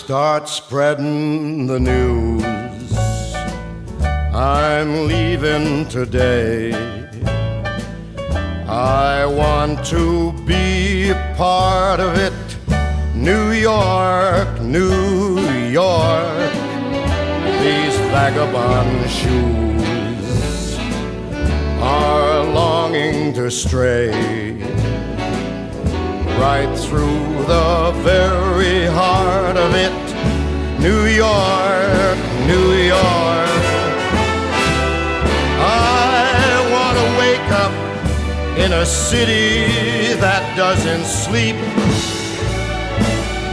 start spreading the news. I'm leaving today. I want to be a part of it. New York, New York, these vagabond shoes are longing to stray right through the very heart of it. New York, New York, I want to wake up in a city that doesn't sleep.